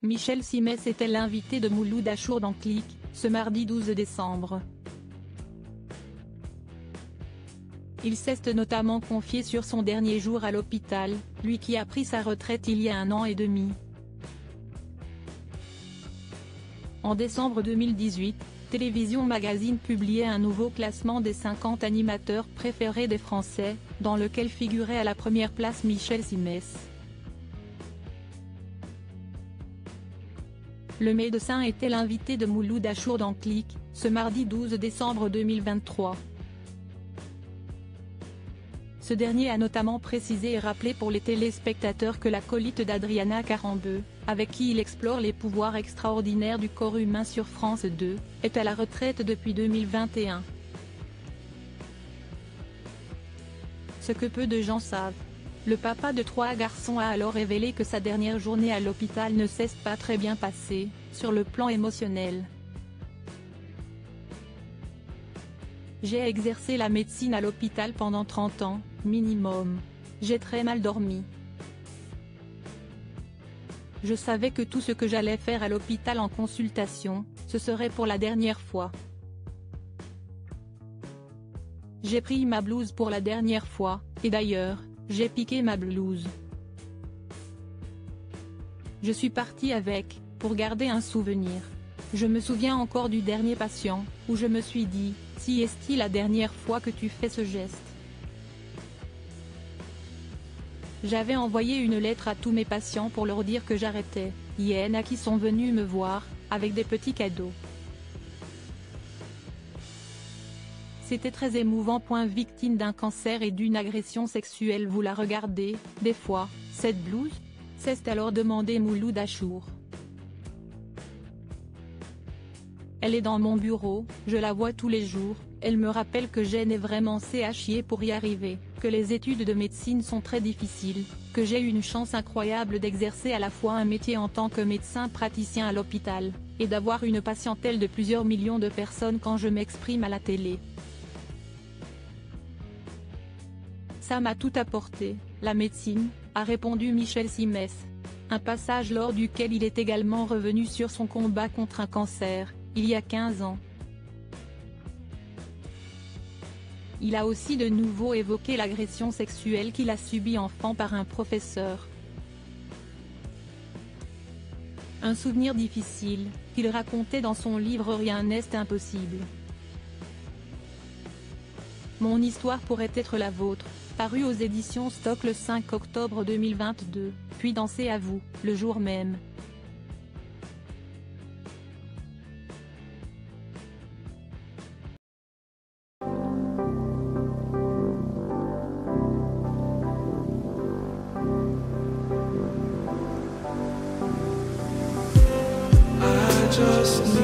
Michel Simès était l'invité de Mouloud Achour dans Click, ce mardi 12 décembre. Il s'est notamment confié sur son dernier jour à l'hôpital, lui qui a pris sa retraite il y a 1 an et demi. En décembre 2018, Télévision Magazine publiait un nouveau classement des 50 animateurs préférés des Français, dans lequel figurait à la première place Michel Simès. Le médecin était l'invité de Mouloud Achour dans Click, ce mardi 12 décembre 2023. Ce dernier a notamment précisé et rappelé pour les téléspectateurs que l'acolyte d'Adriana Carambeu, avec qui il explore les pouvoirs extraordinaires du corps humain sur France 2, est à la retraite depuis 2021. Ce que peu de gens savent. Le papa de 3 garçons a alors révélé que sa dernière journée à l'hôpital ne s'est pas très bien passée, sur le plan émotionnel. J'ai exercé la médecine à l'hôpital pendant 30 ans, minimum. J'ai très mal dormi. Je savais que tout ce que j'allais faire à l'hôpital en consultation, ce serait pour la dernière fois. J'ai pris ma blouse pour la dernière fois, et d'ailleurs, j'ai piqué ma blouse. Je suis partie avec, pour garder un souvenir. Je me souviens encore du dernier patient, où je me suis dit, si est-ce la dernière fois que tu fais ce geste. J'avais envoyé une lettre à tous mes patients pour leur dire que j'arrêtais, il y en a qui sont venus me voir, avec des petits cadeaux. C'était très émouvant. Victime d'un cancer et d'une agression sexuelle. Vous la regardez, des fois, cette blouse? C'est alors demandé Mouloud Achour. Elle est dans mon bureau, je la vois tous les jours, elle me rappelle que j'ai vraiment à chier pour y arriver, que les études de médecine sont très difficiles, que j'ai eu une chance incroyable d'exercer à la fois un métier en tant que médecin praticien à l'hôpital, et d'avoir une patientèle de plusieurs millions de personnes quand je m'exprime à la télé. Ça m'a tout apporté, la médecine, a répondu Michel Simès. Un passage lors duquel il est également revenu sur son combat contre un cancer, il y a 15 ans. Il a aussi de nouveau évoqué l'agression sexuelle qu'il a subie enfant par un professeur. Un souvenir difficile, qu'il racontait dans son livre Rien n'est impossible. Mon histoire pourrait être la vôtre, paru aux éditions Stock le 5 octobre 2022, puis Dansez à vous, le jour même. Just